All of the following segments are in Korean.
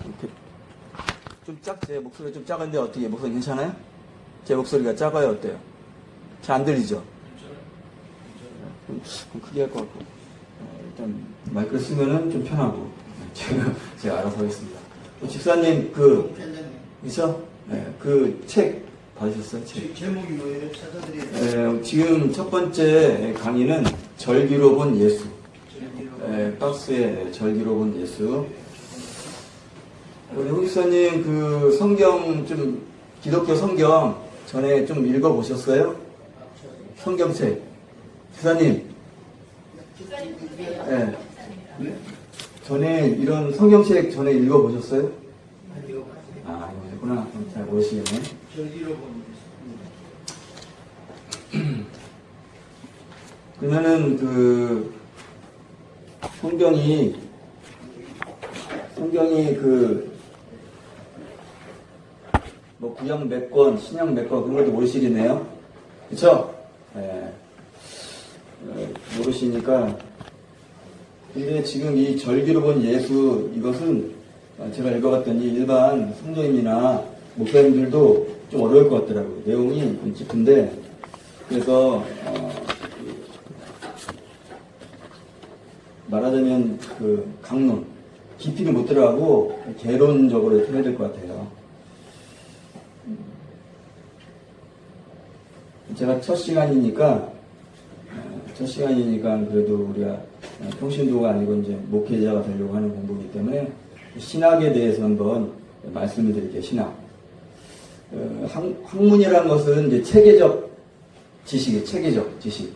좀 제 목소리가 좀 작은데 어떻게 목소리 괜찮아요? 제 목소리가 작아요 어때요? 잘 안 들리죠? 좀 크게 할 것 같고 일단 마이크를 쓰면은 좀 편하고 제가 알아서 하겠습니다. 집사님 있어? 네, 그 책 받으셨어요? 책? 제목이 뭐예요? 찾아드려요. 지금 첫 번째 강의는 절기로 본 예수. 박스에 절기로 본 예수. 우리 홍집사님 그 성경 좀 기독교 성경 전에 좀 읽어보셨어요? 성경책. 집사님. 네. 전에 이런 성경책 전에 읽어보셨어요? 아, 이거구나. 잘 모르시겠네. 절기로 본 그러면은 그 성경이 뭐 구약 몇 권, 신약 몇 권 그런 것도 모르시겠네요. 그쵸? 네. 모르시니까. 근데 지금 이 절기로 본 예수 이것은 제가 읽어봤더니 일반 성도님이나 목사님들도 좀 어려울 것 같더라고요. 내용이 좀 깊은데 그래서 말하자면 그 강론 깊이는 못 들어가고 개론적으로 이렇게 해야 될 것 같아요. 제가 첫 시간이니까 그래도 우리가 평신도가 아니고 이제 목회자가 되려고 하는 공부이기 때문에 신학에 대해서 한번 말씀을 드릴게요. 신학. 학문이라는 것은 이제 체계적 지식이에요. 체계적 지식.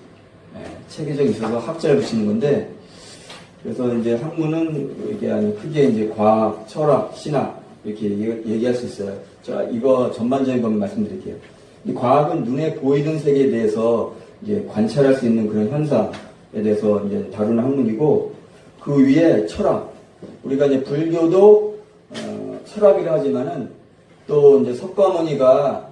체계적이 있어서 학자를 붙이는 건데, 그래서 이제 학문은 이게 아니 크게 이제 과학, 철학, 신학 이렇게 얘기할 수 있어요. 자, 이거 전반적인 것만 말씀드릴게요. 이 과학은 눈에 보이는 세계에 대해서 이제 관찰할 수 있는 그런 현상에 대해서 이제 다루는 학문이고, 그 위에 철학. 우리가 이제 불교도 철학이라 하지만은 또 이제 석가모니가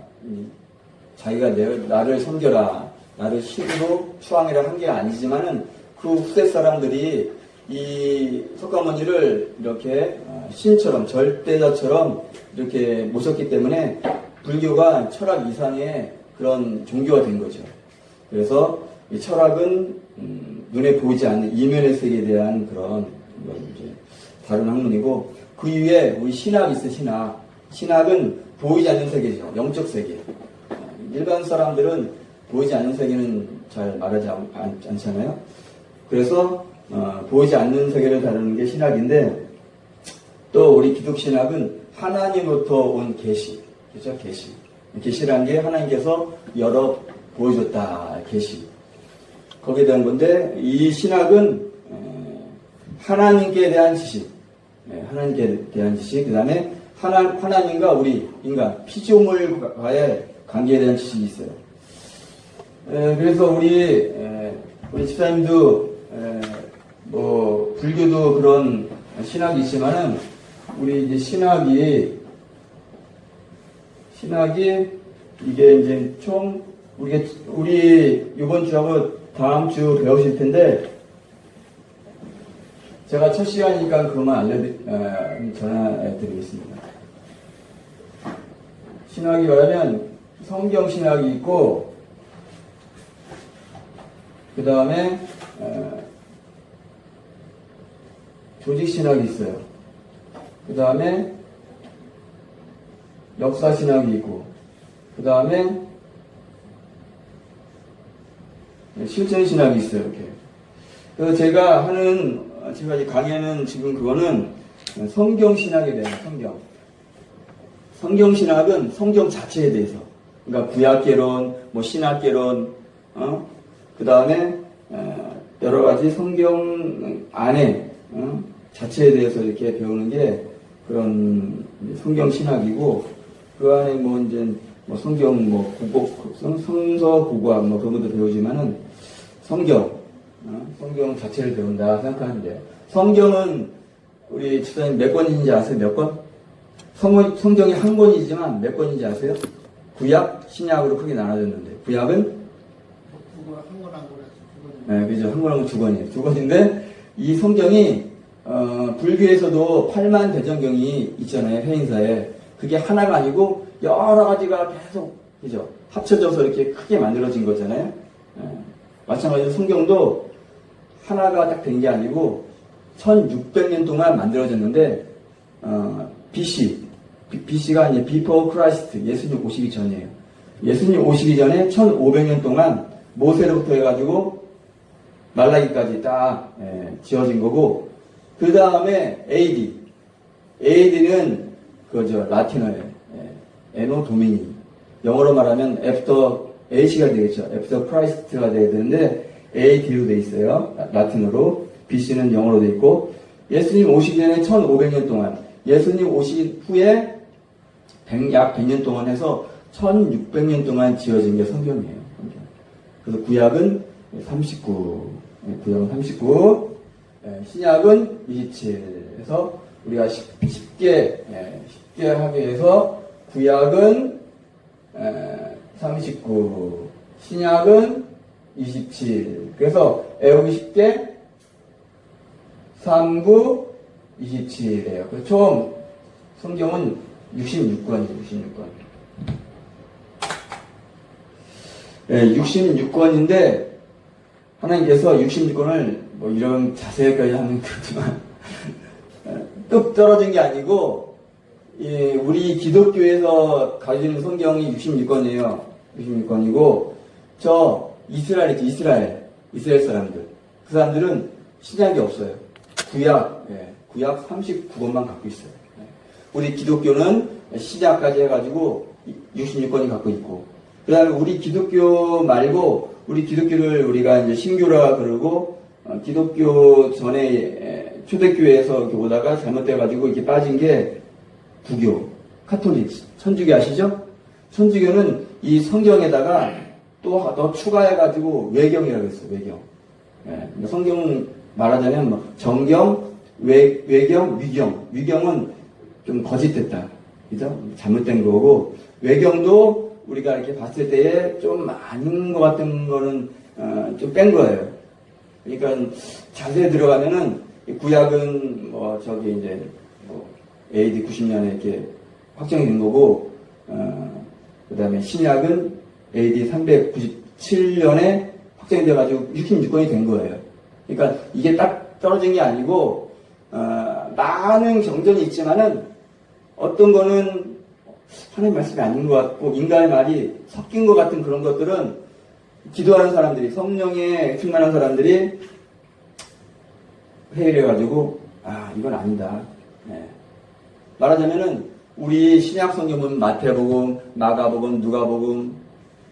자기가 나를 섬겨라, 나를 신으로 추앙이라 한 게 아니지만은 그 후세 사람들이 이 석가모니를 이렇게 신처럼 절대자처럼 이렇게 모셨기 때문에 불교가 철학 이상의 그런 종교가 된 거죠. 그래서 이 철학은 눈에 보이지 않는 이면의 세계에 대한 그런 이제 다른 학문이고, 그 위에 우리 신학이 있어요. 신학은 보이지 않는 세계죠. 영적 세계. 일반 사람들은 보이지 않는 세계는 잘 말하지 않잖아요. 그래서 보이지 않는 세계를 다루는 게 신학인데, 또 우리 기독신학은 하나님으로부터 온 계시. 그렇죠? 계시라는 게 하나님께서 열어 보여줬다. 계시. 거기에 대한 건데, 이 신학은 하나님께 대한 지식. 하나님께 대한 지식. 그 다음에 하나님과 우리 인간, 피조물과의 관계에 대한 지식이 있어요. 그래서 우리 집사님도 뭐 불교도 그런 신학이 있지만은 우리 이제 신학이 이게 이제 총 우리 이번 주하고 다음 주 배우실 텐데, 제가 첫 시간이니까 그것만 전해드리겠습니다. 신학이 말하면 성경 신학이 있고, 그 다음에 조직 신학이 있어요. 그 다음에 역사 신학이 있고, 그 다음에 실천 신학이 있어요. 이렇게. 그래서 제가 이제 강의하는 지금 그거는 성경 신학에 대한 성경 신학은 성경 자체에 대해서, 그러니까 구약개론, 뭐 신학개론, 그 다음에 여러 가지 성경 안에 자체에 대해서 이렇게 배우는 게 그런 성경 신학이고, 그 안에 뭐 이제 뭐 성경 뭐 성서 국어학 뭐 그런 것도 배우지만은 성경 자체를 배운다 생각하면 돼요. 성경은 우리 집사님 몇 권인지 아세요? 몇 권? 성경이 한 권이지만 몇 권인지 아세요? 구약, 신약으로 크게 나눠졌는데, 구약은? 한 권. 네, 그죠. 한 권 두 권이에요. 두 권인데, 이 성경이 불교에서도 8만 대전경이 있잖아요, 해인사에. 그게 하나가 아니고 여러 가지가 계속, 그죠? 합쳐져서 이렇게 크게 만들어진 거잖아요. 마찬가지로 성경도 하나가 딱 된 게 아니고 1600년 동안 만들어졌는데, BC가 이제 Before Christ, 예수님 오시기 전이에요. 예수님 오시기 전에 1500년 동안 모세로부터 해가지고 말라기까지 딱 지어진 거고, 그 다음에 AD는 그저 라틴어예요. 에노 도미니. 영어로 말하면 after AC가 되겠죠. after Christ가 돼야 되는데 AD로 돼 있어요. 라틴어로. BC는 영어로 돼 있고, 예수님 오시기 전에 1500년 동안, 예수님 오신 후에 약 100년 동안 해서 1600년 동안 지어진 게 성경이에요. 그래서 구약은 39, 신약은 27. 해서 우리가 쉽게 하기 위해서 구약은 39, 신약은 27. 그래서 외우기 쉽게 39, 27이에요. 그래서 총 성경은 66권이에요. 66권인데 하나님께서 66권을 뭐 이런 자세하게 하는 그렇지만 뚝 떨어진 게 아니고, 우리 기독교에서 가지는 성경이 66권이에요. 66권이고, 저 이스라엘 사람들. 그 사람들은 신약이 없어요. 구약 39권만 갖고 있어요. 우리 기독교는 신약까지 해가지고 66권이 갖고 있고, 그 다음에 우리 기독교 말고, 우리 기독교를 우리가 이제 신교라 그러고, 기독교 전에 초대교회에서 이렇게 오다가 잘못돼가지고 이렇게 빠진 게 부교, 카톨릭, 천주교 아시죠? 천주교는 이 성경에다가 또 더 추가해가지고 외경이라고 했어요, 외경. 성경 말하자면 뭐 정경, 외경, 위경. 위경은 좀 거짓됐다. 그죠? 잘못된 거고, 외경도 우리가 이렇게 봤을 때에 좀 아닌 것 같은 거는 좀 뺀 거예요. 그러니까 자세히 들어가면은 구약은 뭐 저기 이제 뭐 AD 90년에 이렇게 확정이 된 거고, 그 다음에 신약은 AD 397년에 확정이 돼가지고 66권이 된 거예요. 그러니까 이게 딱 떨어진 게 아니고, 많은 경전이 있지만은 어떤 거는 하나님 말씀이 아닌 것 같고, 인간의 말이 섞인 것 같은 그런 것들은 기도하는 사람들이, 성령에 충만한 사람들이 회의를 해가지고, 이건 아니다. 말하자면은, 우리 신약 성경은 마태복음, 마가복음, 누가복음,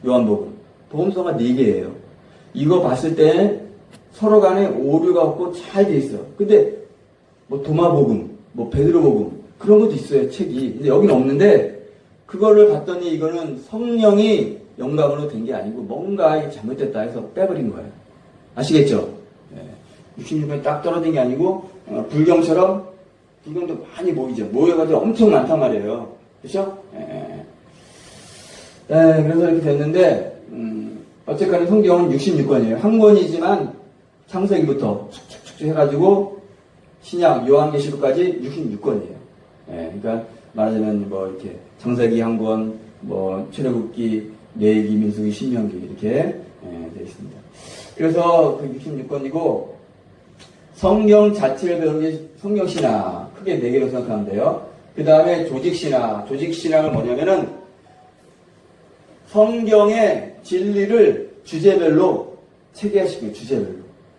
요한복음. 복음서가 4개예요. 이거 봤을 때 서로 간에 오류가 없고 잘 돼 있어. 근데, 뭐 도마복음, 뭐 베드로복음, 그런 것도 있어요, 책이. 근데 여기는 없는데, 그거를 봤더니 이거는 성령이 영감으로 된 게 아니고 뭔가 잘못됐다 해서 빼버린 거예요. 아시겠죠? 66년 딱 떨어진 게 아니고, 불경처럼, 불경도 많이 모이죠. 모여가지고 엄청 많단 말이에요. 그렇죠? 그래서 이렇게 됐는데, 어쨌거나 성경은 66권이에요. 한 권이지만 창세기부터 축축축 해가지고 신약 요한계시록까지 66권이에요. 그러니까 말하자면 뭐 이렇게 창세기 한 권, 뭐 출애굽기, 레위기, 민수기, 신명기 이렇게 되어 있습니다. 그래서 그 66권이고, 성경 자체를 배우는 게 성경신학, 크게 4개로 생각하면 돼요. 그 다음에 조직신학. 조직신학은 뭐냐면은 성경의 진리를 주제별로 체계화시켜요.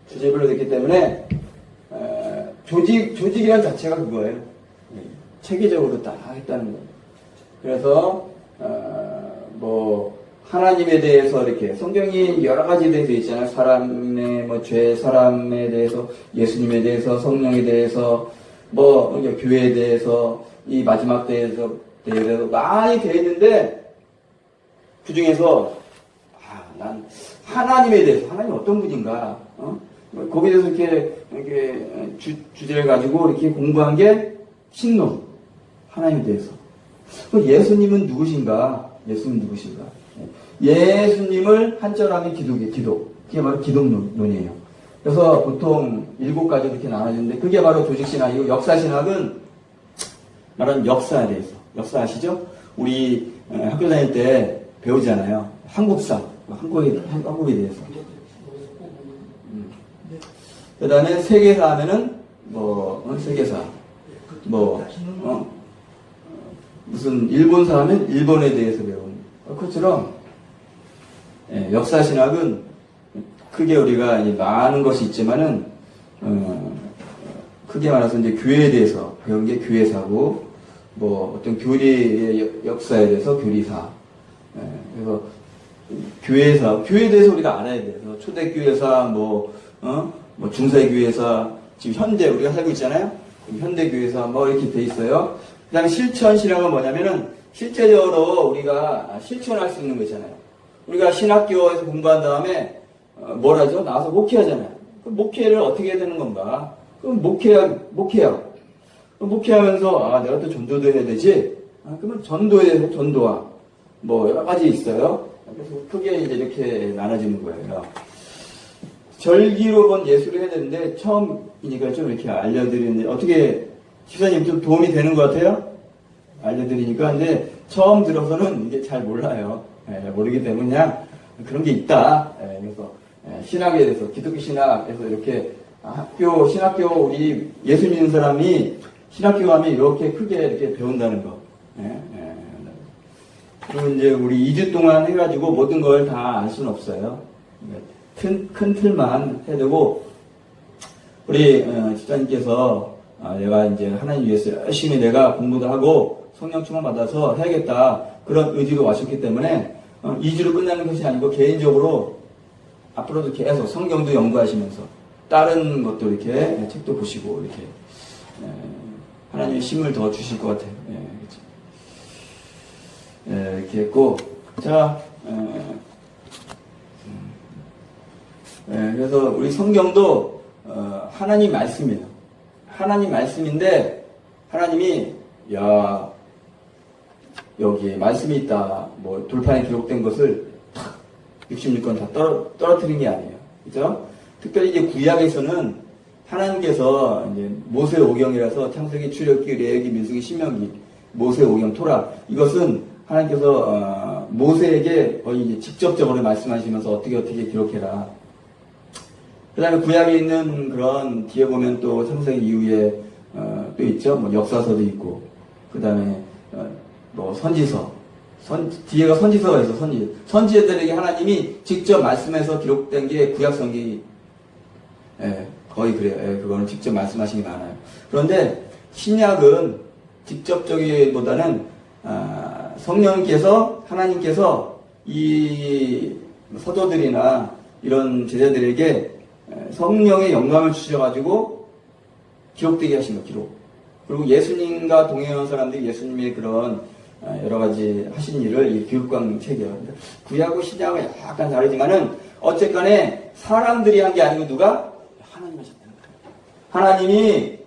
주제별로 됐기 때문에 조직이란 자체가 그거예요. 체계적으로 딱 했다는 거예요. 그래서 뭐 하나님에 대해서 이렇게 성경이 여러 가지에 대해서 있잖아요. 사람의 뭐 죄, 사람에 대해서, 예수님에 대해서, 성령에 대해서, 뭐 교회에 대해서, 이 마지막 때에서 많이 되어 있는데, 그 중에서 난 하나님에 대해서, 하나님 어떤 분인가, 거기에 대해서 이렇게 주제를 가지고 이렇게 공부한 게 신론, 하나님에 대해서. 예수님은 누구신가? 예수님을 한자로 하면 기독. 그게 바로 기독론이에요. 그래서 보통 7가지 이렇게 나눠지는데 그게 바로 조직신학이고 역사신학은 말하는 역사에 대해서. 역사 아시죠? 우리 학교 다닐 때 배우잖아요. 한국사, 한국에 대해서. 그 다음에 세계사 하면은 세계사. 무슨 일본사 하면 일본에 대해서 배우는. 그것처럼 역사신학은 크게 우리가 많은 것이 있지만은 크게 말해서 이제 교회에 대해서 배운 게 교회사고 어떤 교리의 역사에 대해서 교리사. 그래서 교회에 대해서 우리가 알아야 돼요. 초대교회사, 중세교회사, 지금 현대 우리가 살고 있잖아요. 현대교회사 이렇게 돼 있어요. 그 다음에 실천신학은 뭐냐면은 실제적으로 우리가 실천할 수 있는 거 있잖아요. 우리가 신학교에서 공부한 다음에 뭘 하죠? 나와서 목회하잖아요. 그럼 목회를 어떻게 해야 되는 건가? 그럼 목회하고. 목회하면서 내가 또 전도도 해야 되지? 그러면 전도에 대해서 전도와 여러 가지 있어요. 그래서 크게 이제 이렇게 나눠지는 거예요. 절기로 본 예술을 해야 되는데 처음이니까 좀 이렇게 알려드리는데 어떻게 집사님 좀 도움이 되는 것 같아요? 알려드리니까. 근데 처음 들어서는 이게 잘 몰라요. 모르기 때문에 그냥 그런 게 있다. 그래서 신학에 대해서 기독교 신학에서 이렇게 신학교 우리 예수 믿는 사람이 신학교 가면 이렇게 크게 이렇게 배운다는 거. 그리고 이제 우리 2주 동안 해가지고 모든 걸 다 알 수는 없어요. 큰 틀만 해야 되고, 우리 집사님께서 내가 이제 하나님 위해서 열심히 내가 공부도 하고 성령 충만 받아서 해야겠다 그런 의지로 와셨기 때문에 2주로 끝나는 것이 아니고 개인적으로 앞으로도 계속 성경도 연구하시면서 다른 것도 이렇게 책도 보시고 이렇게 하나님의 힘을 더 주실 것 같아요. 그렇죠? 이렇게 했고, 자, 그래서 우리 성경도 하나님 말씀이에요. 하나님 말씀인데 하나님이 여기에 말씀이 있다. 돌판에 기록된 것을 탁 66권 다 떨어뜨린 게 아니에요. 그죠? 특별히 이제 구약에서는 하나님께서 이제 모세 오경이라서 창세기, 출애굽기, 레위기, 민수기, 신명기, 모세 오경, 토라 이것은 하나님께서 모세에게 거의 이제 직접적으로 말씀하시면서 어떻게 기록해라. 그 다음에 구약에 있는 그런 뒤에 보면 또 창세기 이후에 또 있죠. 역사서도 있고 그 다음에 선지서 뒤에가 선지서가 있어. 선지자들에게 하나님이 직접 말씀해서 기록된 게 구약 성경이 거의 그래요. 그거는 직접 말씀하신 게 많아요. 그런데 신약은 직접적이보다는 성령께서 하나님께서 이 서도들이나 이런 제자들에게 성령의 영감을 주셔가지고 기록되게 하신 거, 기록. 그리고 예수님과 동행하는 사람들이 예수님의 그런 여러 가지 하신 일을 이 기록관 책이에요. 구약과 신약은 약간 다르지만은 어쨌건에 사람들이 한 게 아니고 누가? 하나님 하셨다는 거예요. 하나님이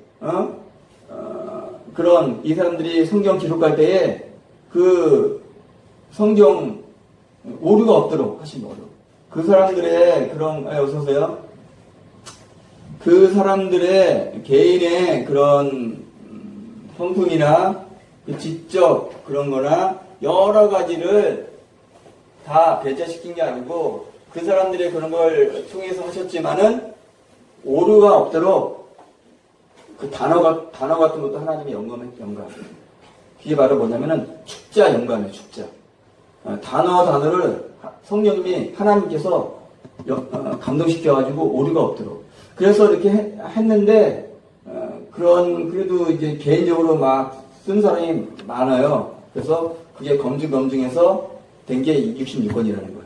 그런 이 사람들이 성경 기록할 때에 그 성경 오류가 없도록 하신 거예요. 그 사람들의 그런 어서오세요. 그 사람들의 개인의 그런 성품이나 그 지적 그런 거나 여러 가지를 다 배제시킨 게 아니고 그 사람들의 그런 걸 통해서 하셨지만은 오류가 없도록 그 단어 같은 것도 하나님이 영감. 그게 바로 뭐냐면은 축자 영감이에요, 축자. 단어를 성령님이 하나님께서 감동시켜가지고 오류가 없도록. 그래서 이렇게 했는데, 그래도 이제 개인적으로 막 쓴 사람이 많아요. 그래서 그게 검증해서 된 게 66권이라는 거예요.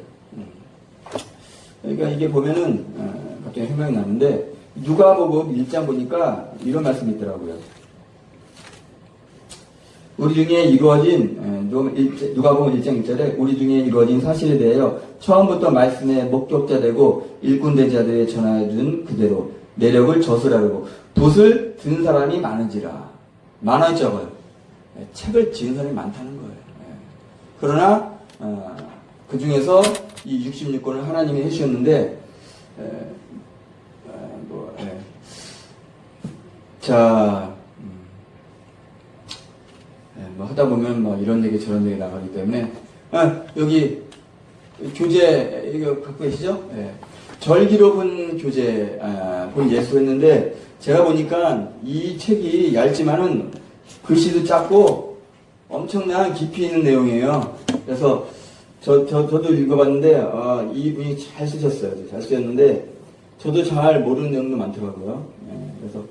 그러니까 이게 보면은, 갑자기 생각이 나는데, 누가복음 1장 보니까 이런 말씀이 있더라고요. 우리 중에 이루어진, 누가복음 1장 1절에 우리 중에 이루어진 사실에 대하여 처음부터 말씀의 목격자 되고 일꾼된 자들에 전해준 그대로 내력을 저술하고 붓을 든 사람이 많은지라. 많아요, 적어요. 책을 지은 사람이 많다는 거예요. 그러나 그 중에서 이 66권을 하나님이 해주셨는데 뭐, 예. 자, 예, 뭐 하다 보면 뭐 이런 얘기 저런 얘기 나가기 때문에, 여기 교재 이거 갖고 계시죠? 예. 절기로 교재 본 예수했는데 제가 보니까 이 책이 얇지만은 글씨도 작고 엄청난 깊이 있는 내용이에요. 그래서 저도 읽어봤는데 이분이 잘 쓰셨어요. 잘 쓰셨는데 저도 잘 모르는 내용도 많더라고요. 예. 그래서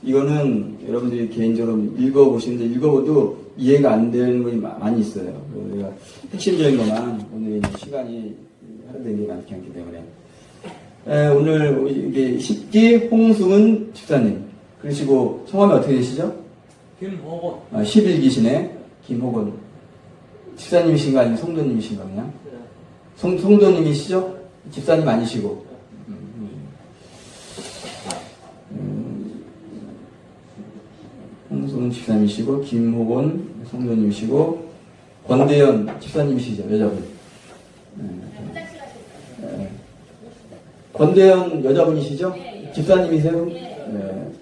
이거는 여러분들이 개인적으로 읽어보시는데 읽어봐도 이해가 안 되는 것이 많이 있어요. 우리가 핵심적인 것만 오늘 시간이 할애된 게 많기 때문에. 오늘 이게 10기 홍승은 집사님. 그러시고 성함이 어떻게 되시죠? 김호곤. 11기시네. 김호곤. 집사님이신가 아니면 성도님이신가 그냥? 성도님이시죠? 집사님 아니시고. 홍승은 집사님이시고 김호곤 성도님이시고 권대현 집사님이시죠? 여자분. 권대현 여자분이시죠? 집사님이세요? 네.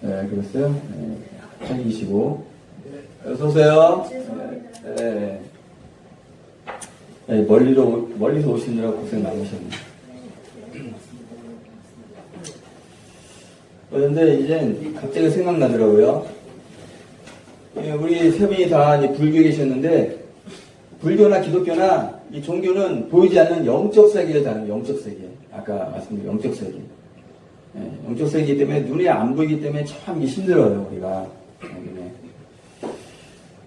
네, 그랬어요? 네. 사귀시고. 어서오세요. 네. 네, 멀리서 오시느라 고생 많으셨네요. 그런데 이제 갑자기 생각나더라고요. 우리 세 분이 다 이제 불교에 계셨는데, 불교나 기독교나 이 종교는 보이지 않는 영적 세계를 다는 영적 세계. 아까 말씀드린 영적 세계. 예, 영적 세계이기 때문에 눈에 안 보이기 때문에 참 힘들어요, 우리가.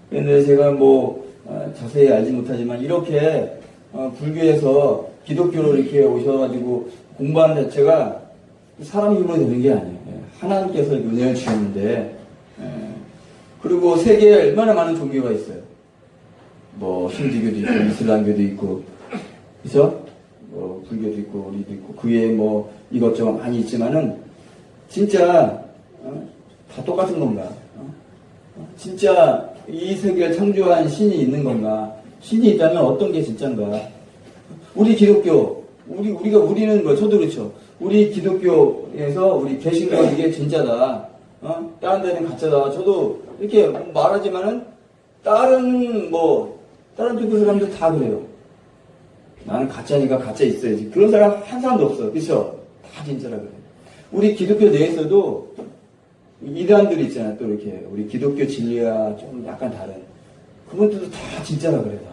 그런데 제가 자세히 알지 못하지만 이렇게 불교에서 기독교로 이렇게 오셔가지고 공부하는 자체가 사람 힘으로 되는 게 아니에요. 예, 하나님께서 은혜를 주셨는데, 그리고 세계에 얼마나 많은 종교가 있어요. 힌두교도 있고, 이슬람교도 있고, 그죠? 불교도 있고, 우리도 있고, 그 외에 이것저것 많이 있지만은, 진짜, 다 똑같은 건가? 진짜 이 세계를 창조한 신이 있는 건가? 신이 있다면 어떤 게 진짠가? 우리 기독교, 우리는 저도 그렇죠. 우리 기독교에서 우리 개신교 이게 진짜다. 다른 데는 가짜다. 저도 이렇게 말하지만은, 다른 종교 사람들 다 그래요. 나는 가짜니까 가짜 있어야지. 그런 사람 한 사람도 없어. 그쵸? 다 진짜라 그래. 우리 기독교 내에서도 이단들이 있잖아. 또 이렇게. 우리 기독교 진리와 좀 약간 다른. 그분들도 다 진짜라 그래. 다.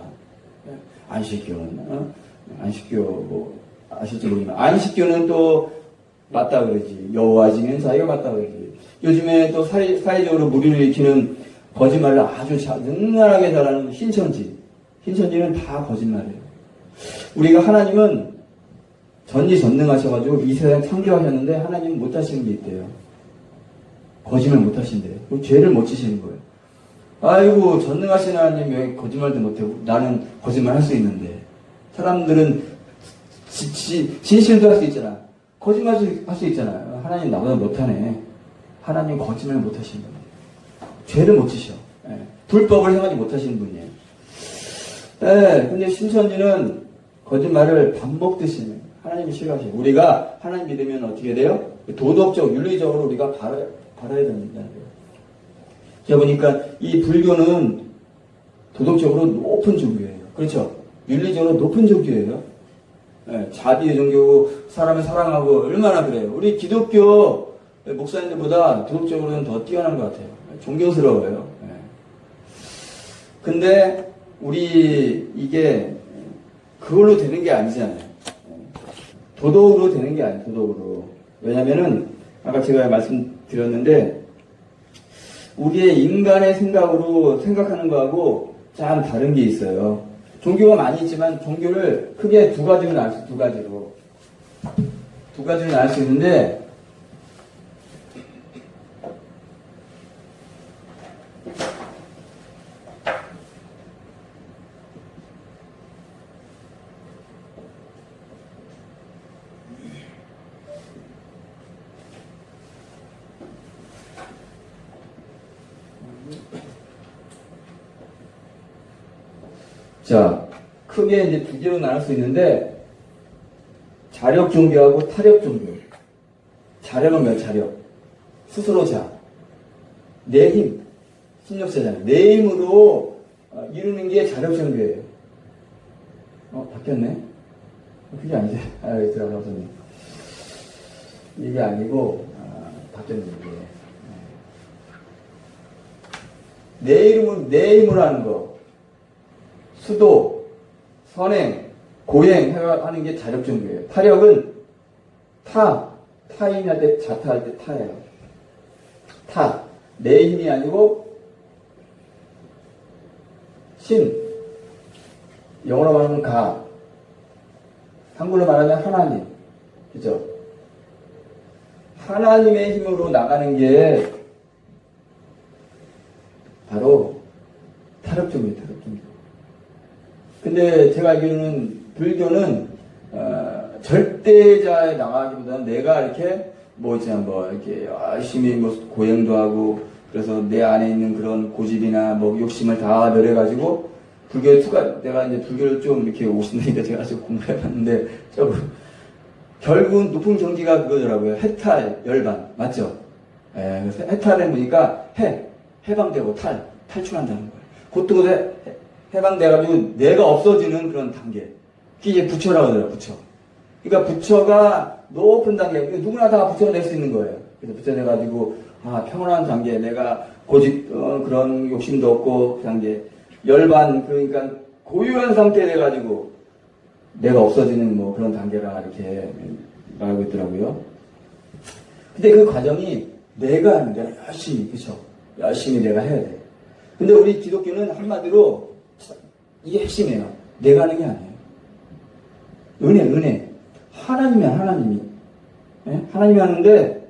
안식교는, 안식교, 아실지 모르지만, 안식교는 또 맞다 그러지. 여호와 증인 자기가 맞다 그러지. 요즘에 또 사회적으로 무리를 일으키는 거짓말을 아주 능란하게 잘하는 신천지는 다 거짓말이에요. 우리가 하나님은 전지전능하셔가지고 이 세상 창조하셨는데 하나님은 못하시는 게 있대요. 거짓말 못하신대요. 죄를 못 지시는 거예요. 아이고 전능하신 하나님 왜 거짓말도 못하고 나는 거짓말 할 수 있는데. 사람들은 진실도 할 수 있잖아. 거짓말도 할 수 있잖아. 하나님 나보다 못하네. 하나님 거짓말 못하시는 거예요. 죄를 못 지셔. 예. 불법을 행하지 못하시는 분이에요. 예, 근데 신천지는 거짓말을 밥 먹듯이 하나님이 싫어하시고 우리가 하나님 믿으면 어떻게 돼요? 도덕적, 윤리적으로 우리가 바라야 된다는 거예요. 제가 보니까 이 불교는 도덕적으로 높은 종교예요. 그렇죠? 윤리적으로 높은 종교예요. 예, 자비의 종교고 사람을 사랑하고 얼마나 그래요. 우리 기독교 목사님들보다 도덕적으로는 더 뛰어난 것 같아요. 존경스러워요. 예. 근데 우리 이게 그걸로 되는 게 아니잖아요. 도덕으로 되는 게 아니에요. 도덕으로. 왜냐면은 아까 제가 말씀드렸는데 우리의 인간의 생각으로 생각하는 거하고 참 다른 게 있어요. 종교가 많이 있지만 종교를 크게 두 가지로 나눌 수 있는데 자, 크게 이제 두 개로 나눌 수 있는데, 자력 종교하고 타력 종교. 자력은 몇 자력? 스스로 자. 내 힘. 신력세잖아요. 내 힘으로 이루는 게 자력정교예요. 바뀌었네? 그게 아니지. 들어가서. 이게 아니고, 바뀌었네, 이게. 내 힘으로 하는 거. 수도, 선행, 고행 하는 게 자력정교예요. 타력은 타인할 때, 자타할 때 타예요. 내 힘이 아니고, 신. 영어로 말하면 가. 한글로 말하면 하나님. 그죠? 하나님의 힘으로 나가는 게 바로 타력정교예요, 타력정교. 근데 제가 알기로는 불교는 절대자에 나가기보다는 내가 이렇게 이렇게 열심히 고행도 하고 그래서 내 안에 있는 그런 고집이나 욕심을 다 멸해가지고 불교에 내가 이제 불교를 좀 이렇게 50년이니까 제가 아직 공부해봤는데 결국은 높은 경지가 그거더라고요. 해탈, 열반. 맞죠? 그래서 해탈해 보니까 해방되고 탈출한다는 거예요. 그것도 해방돼가지고 내가 없어지는 그런 단계. 그게 이제 부처라고 하더라고요, 부처. 그러니까 부처가 높은 단계, 누구나 다 부처가 될 수 있는 거예요. 그래서 부처 돼가지고, 평온한 단계, 내가 고집, 그런 욕심도 없고, 그 단계. 열반, 그러니까 고유한 상태 돼가지고, 내가 없어지는 그런 단계라 이렇게 말하고 있더라고요. 근데 그 과정이 내가 열심히, 그쵸? 열심히 내가 해야 돼. 근데 우리 기독교는 한마디로, 이게 핵심이에요. 내가 하는 게 아니에요. 은혜. 하나님이야, 하나님이. 네? 하나님이 하는데,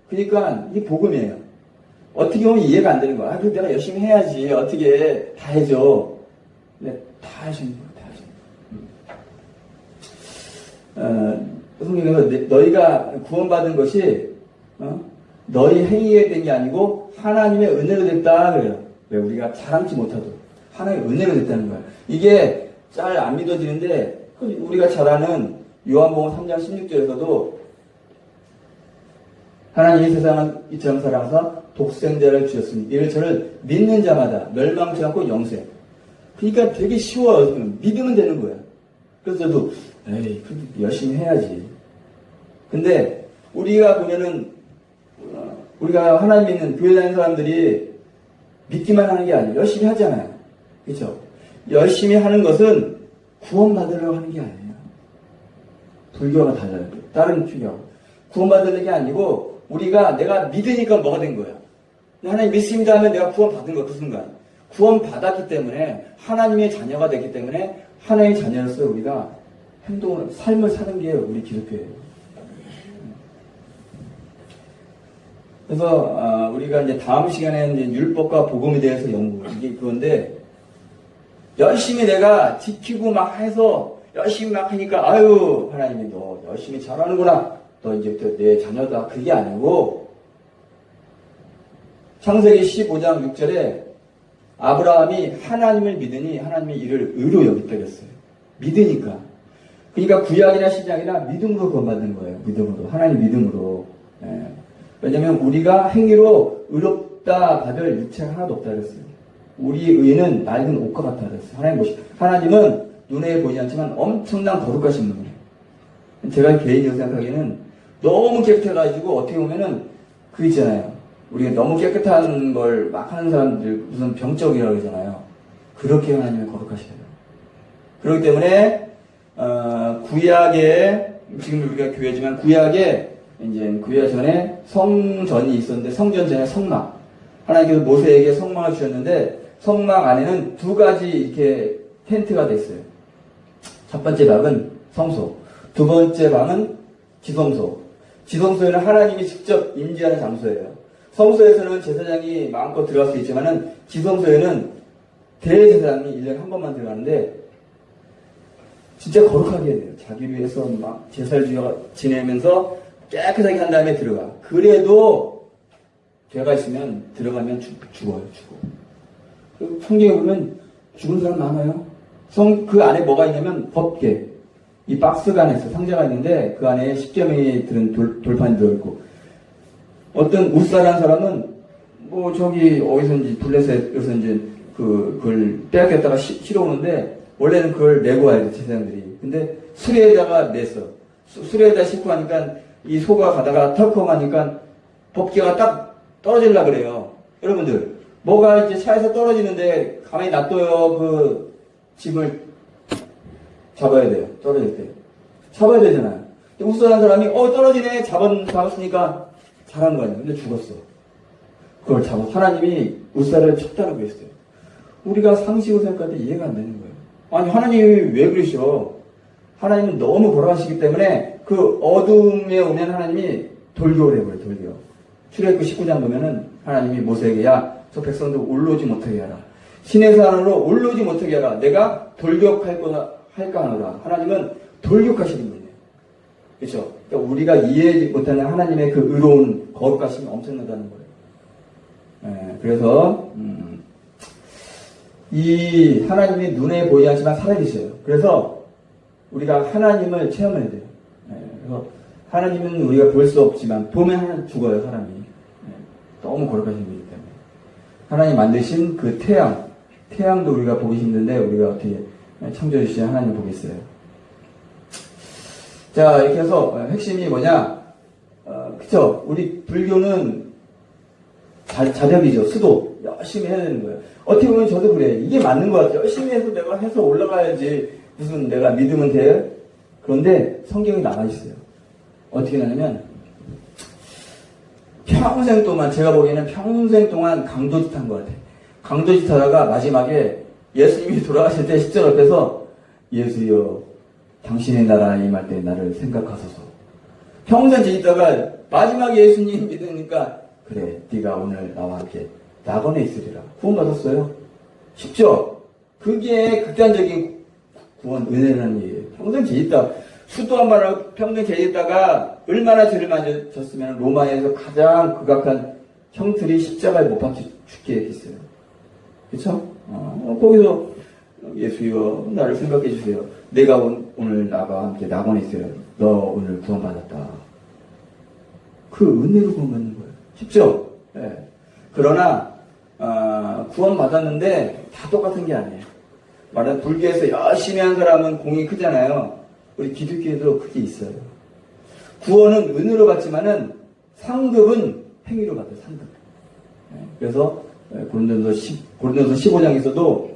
그러니까 이게 복음이에요. 어떻게 보면 이해가 안 되는 거야. 그럼 내가 열심히 해야지. 어떻게 다 해줘. 근데 다 하시는 거야, 다 하시는 거야. 성경에서 너희가 구원받은 것이, 너희 행위에 된 게 아니고, 하나님의 은혜로 됐다. 그래요. 왜 우리가 자랑치 못하도. 하나님의 은혜로 됐다는 거야. 이게 잘 안 믿어지는데, 우리가 잘 아는 요한복음 3장 16절에서도 하나님이 세상을 이처럼 사랑하사 독생자를 주셨으니 이를 저를 믿는 자마다 멸망치 않고 영생. 그러니까 되게 쉬워요. 믿으면 되는 거야. 그래서 저도 열심히 해야지. 근데 우리가 보면은 우리가 하나님 믿는 교회 다니는 사람들이 믿기만 하는 게 아니에요. 열심히 하잖아요. 그렇죠? 열심히 하는 것은 구원받으려고 하는 게 아니에요. 불교가 달라요. 다른 주교. 구원받으려는 게 아니고 내가 믿으니까 뭐가 된 거야. 하나님 믿습니다 하면 내가 구원받은 거야. 그 순간. 구원받았기 때문에 하나님의 자녀가 됐기 때문에 하나님의 자녀로서 우리가 삶을 사는 게 우리 기독교예요. 그래서 우리가 이제 다음 시간에 이제 율법과 복음에 대해서 이게 그건데 열심히 내가 지키고 막 해서 열심히 막 하니까 하나님이 너 열심히 잘하는구나. 너 이제부터 내 자녀다. 그게 아니고 창세기 15장 6절에 아브라함이 하나님을 믿으니 하나님의 일을 의로 여겼다 그랬어요. 믿으니까. 그러니까 구약이나 신약이나 믿음으로 구원받는 거예요. 믿음으로. 하나님 믿음으로. 왜냐하면 우리가 행위로 의롭다 받을 유체가 하나도 없다 그랬어요. 우리 의는 낡은 옷과 같다 그랬어요. 하나님은 눈에 보이지 않지만 엄청난 거룩하신 분이에요. 제가 개인적으로 생각하기에는 너무 깨끗해가지고 어떻게 보면은 있잖아요. 우리가 너무 깨끗한 걸 막 하는 사람들 무슨 병적이라고 그러잖아요. 그렇게 하나님은 거룩하셔요. 그렇기 때문에 구약에 지금 우리가 교회지만 구약에 이제 구약 전에 성전이 있었는데 성전 전에 성막. 하나님께서 모세에게 성막을 주셨는데 성막 안에는 두 가지 이렇게 텐트가 됐어요. 첫 번째 방은 성소, 두 번째 방은 지성소. 지성소에는 하나님이 직접 임재하는 장소예요. 성소에서는 제사장이 마음껏 들어갈 수 있지만은 지성소에는 대제사장이 1년에 한 번만 들어가는데 진짜 거룩하게 해야 돼요. 자기를 위해서 막 제사를 지내면서 깨끗하게 한 다음에 들어가. 그래도 죄가 있으면 들어가면 죽어요. 성경에 보면 죽은 사람 많아요. 그 안에 뭐가 있냐면 법궤. 이 박스가 안에 있어요. 상자가 있는데 그 안에 십계명이 들은 돌판이 들어있고 어떤 우사라는 사람은 뭐 저기 어디선지 블레셋에서 이제 그걸 빼앗겼다가 실어오는데 원래는 그걸 메고 와야 돼 제사장들이. 근데 수레에다가 냈어. 수레에다 싣고 하니까 이 소가 가다가 털컹하니까 법기가 딱 떨어지려 그래요. 여러분들 뭐가 이제 차에서 떨어지는데 가만히 놔둬요. 그 짐을 잡아야 돼요. 떨어질 때 잡아야 되잖아요. 우사라는 사람이 떨어지네 잡았으니까 잘한 거 아니야. 근데 죽었어. 그걸 하나님이 우사를 쳤다라고 했어요. 우리가 상식으로 생각할 때 이해가 안 되는 거예요. 아니 하나님이 왜 그러셔? 하나님은 너무 돌아가시기 때문에 그 어둠에 오면 하나님이 돌격을 해버려요. 돌격. 출애굽 19장 보면은 하나님이 모세에게 저 백성들 올라오지 못하게 하라. 신의 산으로 올라오지 못하게 하라. 내가 돌격할까 하노라. 하나님은 돌격하시는 분이에요. 그렇죠? 그러니까 우리가 이해하지 못하는 하나님의 그 의로운 거룩하심이 엄청나다는 거예요. 그래서 이 하나님이 눈에 보이지 않지만 살아계셔요. 그래서 우리가 하나님을 체험해야 돼요. 그래서 하나님은 우리가 볼 수 없지만 보면 하나님 죽어요. 사람이 너무 거룩하신 분이기 때문에 하나님 만드신 그 태양도 우리가 보기 힘든데 우리가 어떻게 창조주신 하나님을 보겠어요. 자, 이렇게 해서 핵심이 뭐냐? 그쵸? 우리 불교는 자력이죠. 수도 열심히 해야 되는 거예요. 어떻게 보면 저도 그래. 이게 맞는 것 같아요. 열심히 해서 내가 해서 올라가야지. 무슨 내가 믿으면 돼. 그런데 성경이 나와 있어요. 어떻게 하냐면 평생 동안 제가 보기에는 평생 동안 강도짓 한 것 같아요. 강도짓 하다가 마지막에 예수님이 돌아가실 때 10절 앞에서 예수여 당신의 나라 임할 때 나를 생각하소서. 평생 짓다가 마지막에 예수님 믿으니까 그래 네가 오늘 나와 함께 낙원에 있으리라. 구원받았어요. 쉽죠? 그게 극단적인 구원 은혜라는 얘기예요. 평생 죄짓다. 수도 한 번을 평생 죄짓다가 얼마나 죄를 많이 졌으면 로마에서 가장 극악한 형틀이 십자가에 못 박혀 죽게 됐어요. 그쵸? 거기서 예수여 나를 생각해 주세요. 내가 오늘 나와 함께 낙원에 있어요. 너 오늘 구원받았다. 그 은혜로 구원받는 거예요. 쉽죠? 네. 그러나 구원받았는데 다 똑같은 게 아니에요. 말하는 불교에서 열심히 한 사람은 공이 크잖아요. 우리 기독교에도 그게 있어요. 구원은 은혜로 받지만은 상급은 행위로 받아요. 상급. 네. 그래서 고린도서 15장에서도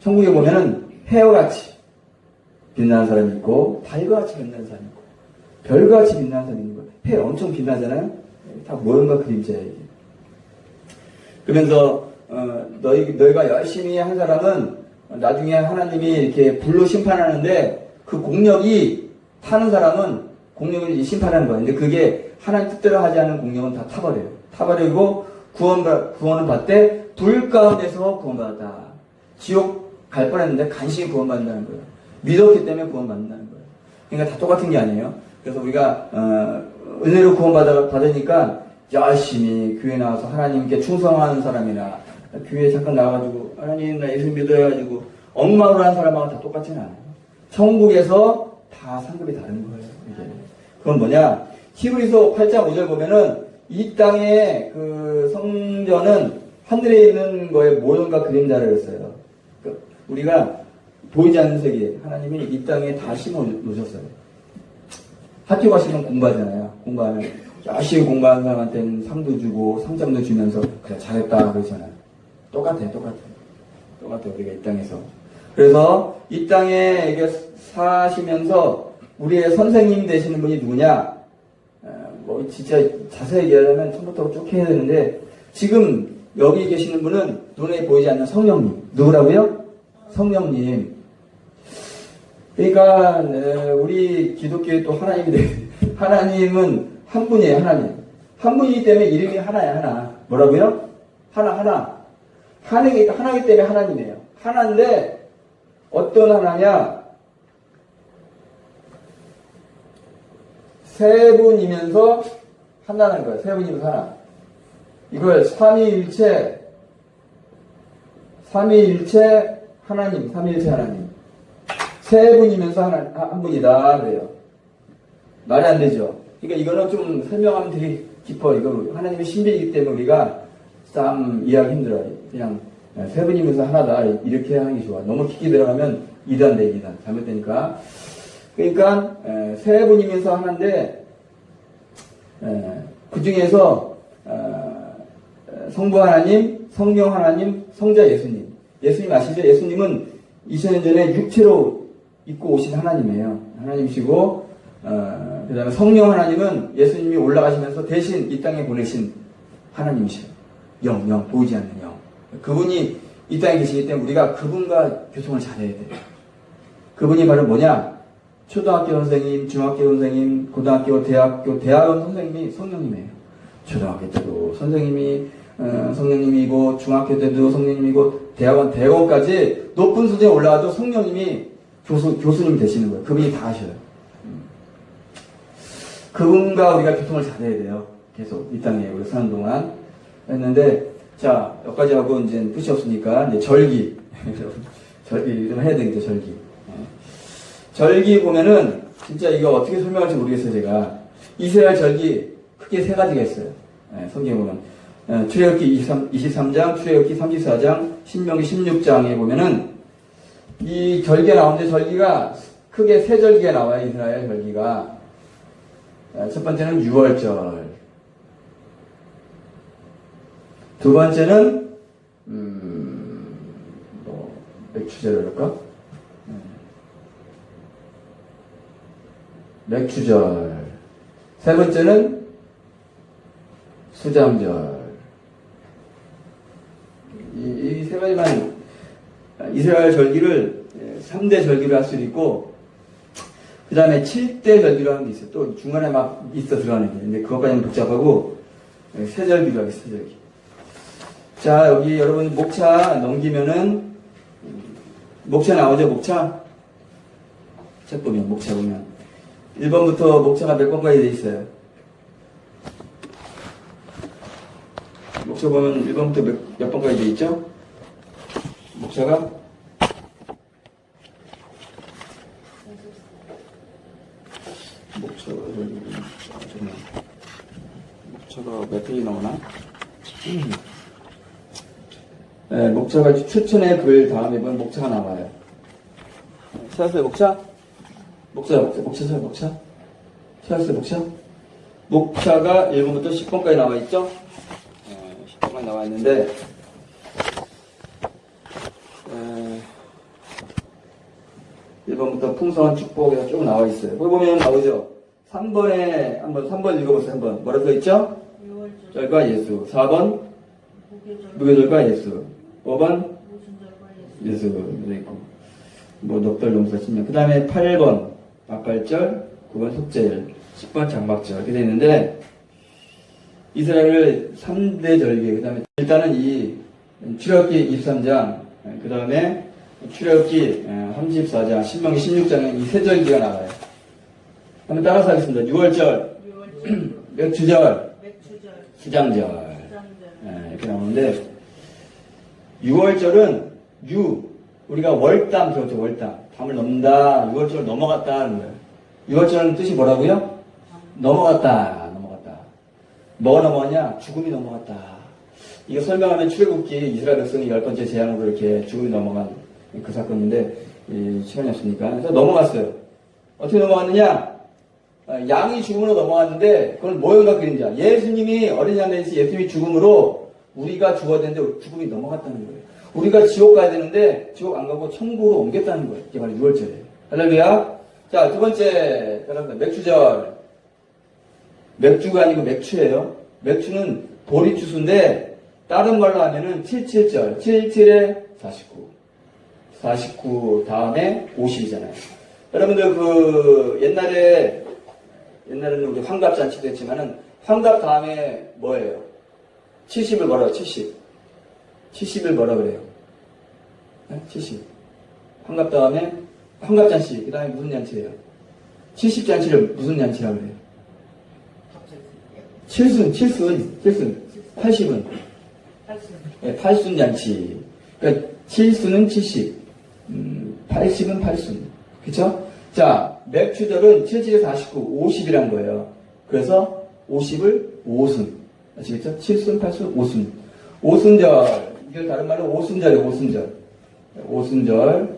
천국에 보면은 해와 같이 빛나는 사람이 있고 달과 같이 빛나는 사람이 있고 별과 같이 빛나는 사람이 있는 거예요. 해 엄청 빛나잖아요. 다 모형과 그림자예요. 이게. 그러면서 너희가 열심히 한 사람은 나중에 하나님이 이렇게 불로 심판하는데 그 공력이 타는 사람은 공력을 심판하는 거예요. 근데 그게 하나님 뜻대로 하지 않은 공력은 다 타버려요. 타버리고 구원을 받되 불 가운데서 구원받았다. 지옥 갈 뻔했는데 간신히 구원받는다는 거예요. 믿었기 때문에 구원받는다는 거예요. 그러니까 다 똑같은 게 아니에요. 그래서 우리가 은혜로 구원받으니까 열심히 교회 나와서 하나님께 충성하는 사람이나 교회 잠깐 나와가지고 하나님 나 예수 믿어가지고 엉망으로 하는 사람하고 다 똑같지는 않아요. 천국에서 다 상급이 다른 거예요. 이게. 그건 뭐냐? 히브리서 8장 5절 보면은 이 땅의 그 성전은 하늘에 있는 거에 모형과 그림자를 했어요. 그러니까 우리가 보이지 않는 세계 하나님이 이 땅에 다 심어 놓으셨어요. 학교 가시면 공부하잖아요. 공부하면 열심히 공부하는 사람한테는 상도 주고 상장도 주면서 그래 잘했다 그러잖아요. 똑같아요. 우리가 이 땅에서. 그래서 이 땅에 이게 사시면서 우리의 선생님 되시는 분이 누구냐? 뭐 진짜 자세히 얘기하려면 처음부터 쭉 해야 되는데 지금 여기 계시는 분은 눈에 보이지 않는 성령님. 누구라고요? 성령님. 그러니까 우리 기독교에 또 하나님은 한 분이에요. 하나님. 한 분이기 때문에 이름이 하나야. 하나. 뭐라고요? 하나. 하나이기 때문에 하나님이에요. 하나인데 어떤 하나냐? 세 분이면서 하나라는 거예요. 세 분이면서 하나. 이걸 삼위일체 하나님, 삼위일체 하나님. 세 분이면서 한 분이다 그래요. 말이 안 되죠. 그러니까 이거는 좀 설명하면 되게 깊어. 이거 하나님의 신비이기 때문에 우리가 참 이해하기 힘들어요. 그냥 세 분이면서 하나다 이렇게 하는 게 좋아. 너무 깊게 들어가면 이단 돼, 이단. 잘못되니까. 그러니까 세 분이면서 하나인데 그 중에서 성부 하나님, 성령 하나님, 성자 예수님. 예수님 아시죠? 예수님은 2000년 전에 육체로 입고 오신 하나님이에요. 하나님이시고 그 다음에 성령 하나님은 예수님이 올라가시면서 대신 이 땅에 보내신 하나님이셔요. 영, 보이지 않는 영. 그분이 이 땅에 계시기 때문에 우리가 그분과 교통을 잘해야 돼요. 그분이 바로 뭐냐? 초등학교 선생님, 중학교 선생님, 고등학교, 대학원 선생님이 성령님이에요. 초등학교 때도 선생님이 성령님이고, 중학교 때도 성령님이고, 대학원까지 높은 수준에 올라가도 성령님이 교수님이 되시는 거예요. 그분이 다 하셔요. 그분과 우리가 교통을 잘해야 돼요. 계속 이 땅에 우리 사는 동안 했는데, 자, 여기까지 하고 이제 끝이 없으니까 이제 절기 좀 해야 되겠죠. 절기 보면은 진짜 이거 어떻게 설명할지 모르겠어요. 제가 이스라엘 절기 크게 세 가지가 있어요. 성경에 보면 출애굽기 23장, 출애굽기 34장, 신명기 16장에 보면은 이 절기가 나오는데 절기가 크게 세 절기가 나와요. 이스라엘 절기가. 첫 번째는 유월절, 두 번째는 맥추절 그럴까? 맥추절. 세 번째는 수장절. 이 세 가지만 이스라엘 절기를 3대 절기로 할 수도 있고, 그 다음에 7대 절기로 하는 게 있어요. 또 중간에 막 있어 들어가는 게. 근데 그것까지는 복잡하고, 세 절기로 하겠어요, 세 절기. 자, 여기 여러분 목차 넘기면은, 목차 나오죠, 목차? 책 보면, 목차 보면. 1번부터 목차가 몇 번까지 돼 있어요? 목차 보면 1번부터 몇 번까지 돼 있죠? 목차가? 목차가 몇 페이지 나오나? 네, 목차가 추천의 글 다음에 보면 목차가 나와요. 찾았어요, 목차? 목차. 찾았어요, 목차? 목차가 1번부터 10번까지 나와 있죠? 10번까지 나와 있는데, 1번부터 풍성한 축복에서 쭉 나와 있어요. 거기 보면 나오죠? 3번 읽어보세요, 한번. 뭐라 써있죠? 절과 예수. 4번, 무교절과 예수. 5번, 예수. 있고. 뭐, 넉달 용서 신명. 그 다음에 8번, 막발절. 9번, 속죄절. 10번, 장막절. 이렇게 되어 있는데, 이스라엘을 3대 절기. 그 다음에, 일단은 이, 출애굽기 23장. 그 다음에, 출애굽기 34장, 신명기 16장에 이 세 절기가 나와요. 한번 따라서 하겠습니다. 6월절, 맥추절, 수장절. 이렇게 나오는데, 6월절은 우리가 월담 배웠죠, 월담. 담을 넘는다, 6월절을 넘어갔다 하는 거예요. 6월절은 뜻이 뭐라고요? 넘어갔다. 뭐가 넘어갔냐? 죽음이 넘어갔다. 이거 설명하면 출애굽기 이스라엘 백성이 10번째 재앙으로 이렇게 죽음이 넘어간 그 사건인데, 시간이 없으니까. 그래서 넘어갔어요. 어떻게 넘어갔느냐? 양이 죽음으로 넘어갔는데, 그건 모형과 그림자. 예수님이 어린 양 되시 예수님이 죽음으로 우리가 죽어야 되는데 죽음이 넘어갔다는 거예요. 우리가 지옥 가야 되는데 지옥 안 가고 천국으로 옮겼다는 거예요. 이게 바로 6월절이에요. 할렐루야. 자, 두 번째, 여러분, 맥추절. 맥주가 아니고 맥추예요. 맥추는 보리추수인데, 다른 말로 하면은 77절. 77에 49. 49 다음에 50이잖아요. 여러분들 옛날에는 우리 환갑잔치도 했지만은, 환갑 다음에 뭐예요? 70을 뭐라고, 70을 뭐라 그래요? 70. 환갑 다음에, 환갑잔치, 그 다음에 무슨 잔치예요? 70잔치를 무슨 잔치라고 그래요? 7순. 80은? 네, 8순 잔치. 그러니까 7순은 70. 80은 8순. 그쵸? 자, 맥추절은 77에 49, 50이란 거예요. 그래서 50을 오순. 아시겠죠? 7순, 8순, 5순. 오순절. 이걸 다른 말로 오순절이에요, 오순절. 오순절.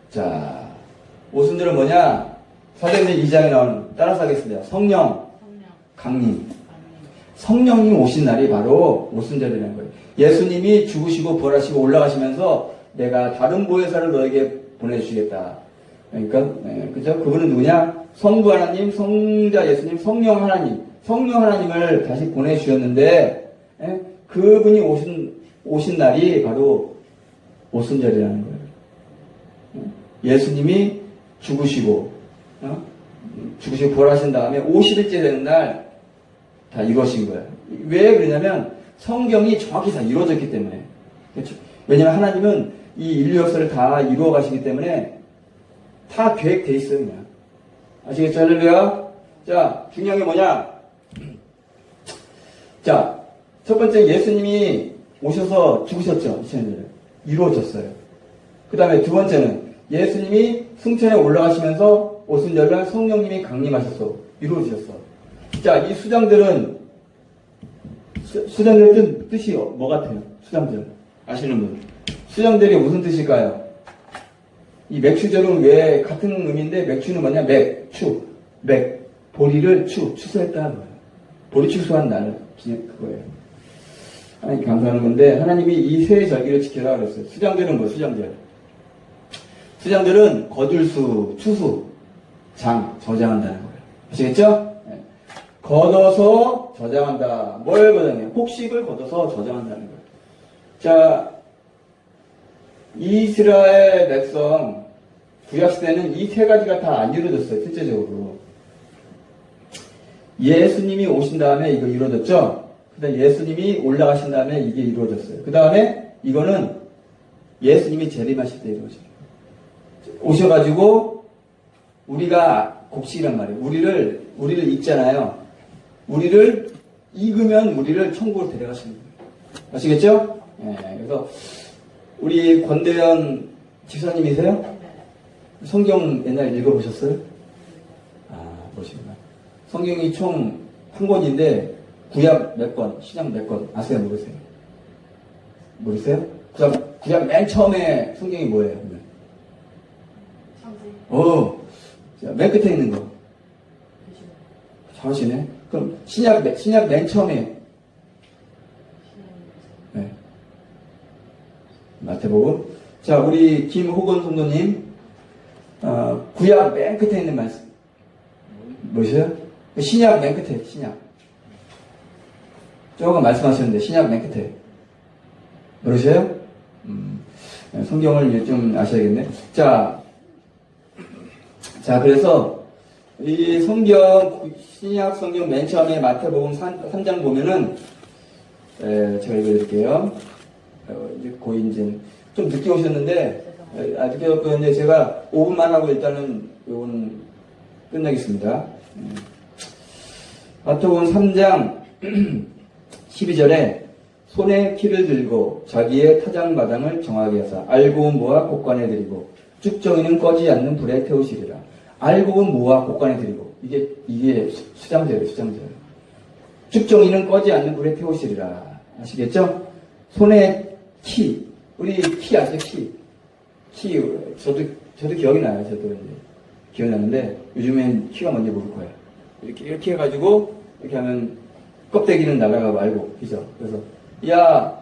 자, 오순절은 뭐냐? 사도행전 2장에 나오는, 따라서 하겠습니다. 성령, 강림. 성령님 오신 날이 바로 오순절이라는 거예요. 예수님이 죽으시고 부활하시고 올라가시면서 내가 다른 보혜사를 너에게 보내주시겠다. 그러니까, 그죠? 그분은 누구냐? 성부 하나님, 성자 예수님, 성령 하나님. 성령 하나님을 다시 보내주셨는데, 그분이 오신 날이 바로 오순절이라는 거예요. 예수님이 죽으시고 부활하신 다음에 50일째 되는 날 다 이루어진 거예요. 왜 그러냐면 성경이 정확히 다 이루어졌기 때문에. 그렇죠? 왜냐면 하나님은 이 인류 역사를 다 이루어 가시기 때문에 다 계획돼 있어요, 그냥. 아시겠죠? 할렐루야. 자, 중요한 게 뭐냐? 자, 첫 번째 예수님이 오셔서 죽으셨죠. 2000년 전에. 이루어졌어요. 그 다음에 두 번째는 예수님이 승천에 올라가시면서 오순절날 성령님이 강림하셨어. 이루어지셨어. 자, 이 수장들은 뜻이 뭐 같아요? 수장들. 아시는 분. 수장들이 무슨 뜻일까요? 이 맥추절은 왜 같은 의미인데 맥추는 뭐냐? 맥추. 보리를 추수했다는 거예요. 보리 추수한 날. 그거예요. 하나님 감사하는 건데 하나님이 이 세 절기를 지켜라 그랬어요. 수장들은 뭐 수장들? 수장들은 거둘수, 추수, 저장한다는 거예요. 아시겠죠? 네. 걷어서 저장한다. 뭘 걷어내요? 곡식을 걷어서 저장한다는 거예요. 자, 이스라엘 백성 구약시대는 이 세 가지가 다 안 이루어졌어요. 실제적으로. 예수님이 오신 다음에 이거 이루어졌죠? 그 다음에 예수님이 올라가신 다음에 이게 이루어졌어요. 그 다음에 이거는 예수님이 재림하실 때 이루어져요. 오셔가지고 우리가 곡식이란 말이에요. 우리를 잊잖아요. 우리를 익으면 우리를 천국으로 데려가시는 거예요. 아시겠죠? 네, 그래서 우리 권대현 집사님이세요? 성경 옛날에 읽어보셨어요? 보시구나. 성경이 총 한 권인데 구약 몇 권, 신약 몇 권 아세요? 모르세요? 모르세요? 구약 맨 처음에 성경이 뭐예요? 자, 맨 끝에 있는 거. 잘하시네. 그럼 신약 맨 처음에. 네. 마태복음. 자, 우리 김호건 성도님, 구약 맨 끝에 있는 말씀. 뭐시요? 신약 맨 끝에, 신약. 조금 말씀하셨는데, 신약 맨 끝에. 모르세요? 성경을 좀 아셔야겠네. 자, 그래서, 이 신약 성경 맨 처음에 마태복음 3장 보면은, 제가 읽어드릴게요. 이제 고인진. 좀 늦게 오셨는데, 늦게 오셨는데, 제가 5분만 하고 일단은, 요건 끝내겠습니다. 마태복음 3장 12절에, 손에 키를 들고 자기의 타작마당을 정하게 하사 알곡은 무와 곡간에 드리고 쭉정이는 꺼지지 않는 불에 태우시리라. 알곡은 무와 곡간에 드리고 이게 수장제예요. 수장제. 쭉정이는 꺼지지 않는 불에 태우시리라. 아시겠죠? 손에 키, 우리 키 아세요? 키 저도 기억이 나요. 저도 이제 기억이 나는데 요즘엔 키가 뭔지 모를 거예요. 이렇게 해가지고 이렇게 하면 껍데기는 날아가고 알고, 그죠? 그래서 야,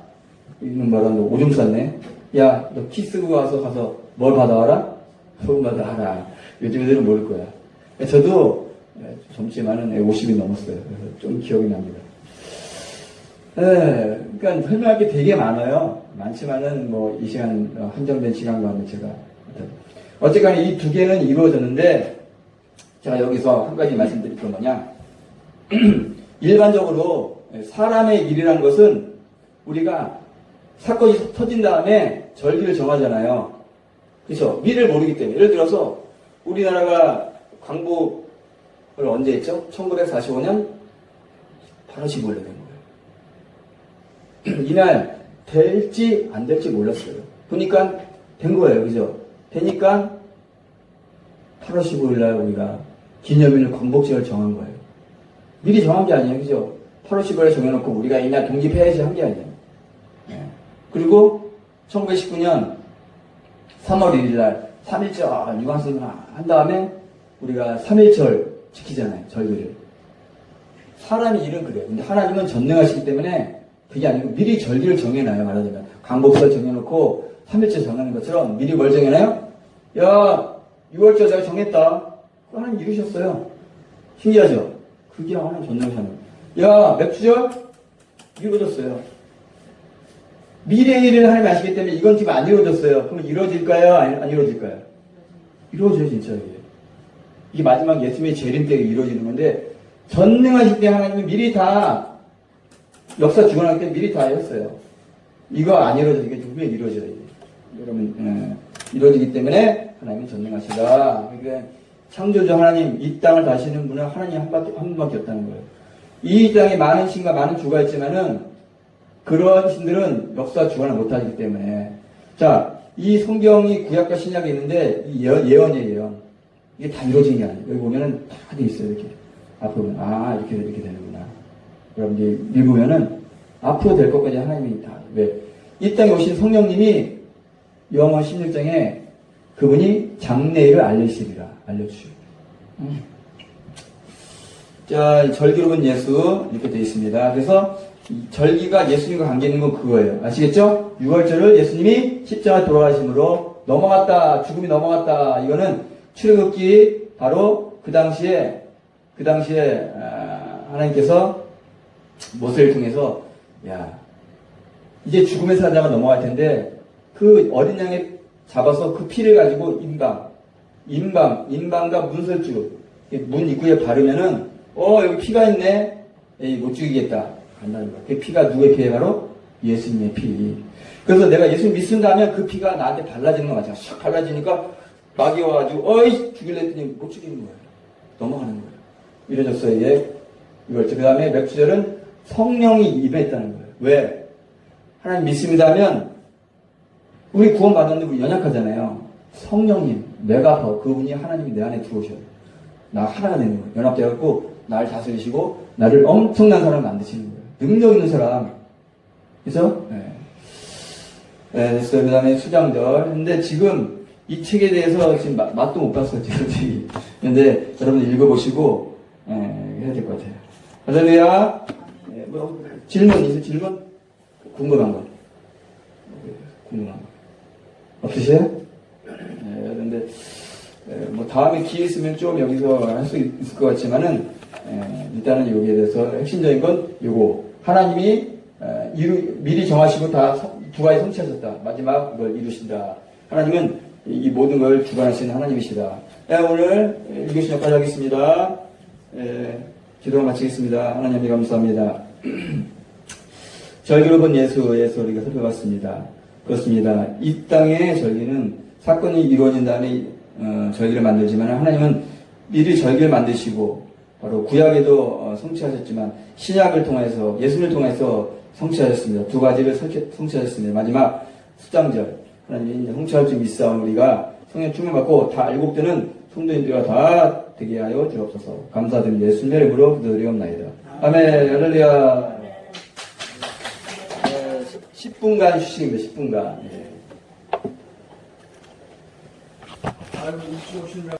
이놈 말아, 너 오줌 쌌네? 야, 너 키 쓰고 가서 뭘 받아와라? 소금 받아와라. 요즘 애들은 모를 거야. 저도 젊지만은 50이 넘었어요. 그래서 좀 기억이 납니다. 그러니까 설명할 게 되게 많아요. 많지만은 뭐 이 시간, 한정된 시간 가운데 제가. 어쨌거나 이 두 개는 이루어졌는데, 제가 여기서 한 가지 말씀드릴 건 뭐냐. 일반적으로 사람의 일이라는 것은 우리가 사건이 터진 다음에 절기를 정하잖아요. 그렇죠? 미래를 모르기 때문에. 예를 들어서 우리나라가 광복을 언제 했죠? 1945년 8월 15일에 된 거예요. 이날 될지 안 될지 몰랐어요. 보니까 된 거예요. 그죠? 되니까 8월 15일 날 우리가 기념일 광복절을 정한 거예요. 미리 정한 게 아니에요. 그죠? 8월 15일에 정해놓고 우리가 이날 독립해야지 한 게 아니에요. 예. 그리고 1919년 3월 1일 날 3.1절 유관순 한 다음에 우리가 3.1절 지키잖아요. 절기를. 사람이 일은 그래요. 근데 하나님은 전능하시기 때문에 그게 아니고 미리 절기를 정해놔요. 말하자면 강복절 정해놓고 3.1절 정하는 것처럼 미리 뭘 정해놔요? 야 6월절 내가 정했다. 하나님 이루셨어요. 신기하죠? 그게 하나님 전능하시는 거예요. 야 맥주절 이루어졌어요. 미래의 일을 하나님 아시기 때문에 이건 지금 안 이루어졌어요. 그럼 이루어질까요? 안 이루어질까요? 이루어져요, 진짜 이게. 이게 마지막 예수님의 재림 때 이루어지는 건데, 전능하실 때 하나님은 미리 다, 역사 주관할 때 미리 다 했어요. 이거 안 이루어져, 이게 분명히 이루어져요. 이게. 여러분, 이루어지기 때문에 하나님은 전능하시다. 그러니까 창조주 하나님, 이 땅을 다시는 분은 하나님 한 분밖에 없다는 거예요. 이 땅에 많은 신과 많은 주가 있지만은, 그런 신들은 역사 주관을 못하기 때문에. 자, 이 성경이 구약과 신약에 있는데, 이 예언이에요, 예언. 이게 다 이루어진 게 아니에요. 여기 보면은 다 돼 있어요, 이렇게. 앞으로 보면, 이렇게 되는구나. 여러분들이 읽으면은, 앞으로 될 것까지 하나님이 다, 왜? 이 땅에 오신 성령님이 요한복음 16장에 그분이 장래일을 알려주시리라. 알려주시고. 자, 절기로 본 예수, 이렇게 되어 있습니다. 그래서, 절기가 예수님과 관계 있는 건 그거예요. 아시겠죠? 6월절을 예수님이 십자가 돌아가심으로 넘어갔다, 죽음이 넘어갔다. 이거는 출애굽기 바로 그 당시에 하나님께서 모세를 통해서 야 이제 죽음의 사자가 넘어갈 텐데 그 어린 양에 잡아서 그 피를 가지고 인방과 문설주 문 입구에 바르면은 여기 피가 있네. 에이, 못 죽이겠다. 간다는 거야. 그 피가 누구의 피예요? 바로 예수님의 피. 그래서 내가 예수님 믿는다면 그 피가 나한테 발라지는 거 맞아. 샥 발라지니까 막이 와가지고 어이 죽일래 했더니 못 죽이는 거예요. 넘어가는 거예요. 이래졌어요. 이게 이걸죠. 그 다음에 맥주절은 성령이 임했다는 거예요. 왜? 하나님 믿습니다면 우리 구원 받았는데 우리 연약하잖아요. 성령님, 내가 그분이 하나님이 내 안에 들어오셔요. 나 하나가 되는 거예요. 연합되어갖고 나를 다스리시고 나를 엄청난 사람 만드시는 거예요. 능력 있는 사람. 그래서 됐어요. 그 다음에 수장절. 근데 지금 이 책에 대해서 지금 맛도 못 봤어요. 지금. 근데 여러분 읽어보시고 해야 될 것 같아요. 할렐루야. 질문 있어요? 질문? 궁금한 거. 없으세요? 그런데 뭐 다음에 기회 있으면 좀 여기서 할 수 있을 것 같지만은 일단은 여기에 대해서 핵심적인 건 요거 하나님이 미리 정하시고 다 두 가지 성취하셨다. 마지막 이걸 이루신다. 하나님은 이 모든 걸 주관하시는 하나님이시다. 오늘 읽으신 여기까지 하겠습니다. 기도를 마치겠습니다. 하나님 감사합니다. 절기로 본 예수의 우리가 살펴봤습니다. 그렇습니다. 이 땅의 절기는 사건이 이루어진 다음에 절기를 만들지만 하나님은 미리 절기를 만드시고 바로 구약에도 성취하셨지만 신약을 통해서 예수를 통해서 성취하셨습니다. 두 가지를 성취하셨습니다. 마지막 수장절 하나님이 성취할 줄 믿사온 우리가 성령 충만 받고 다 알곡되는 성도님들과 다 되게 하여 주옵소서. 감사드립니다. 예수님의 이름으로 기도드리옵나이다. 아멘. 할렐루야. 10분간 휴식입니다. 10분간. 아이고, 일찍 오시느라.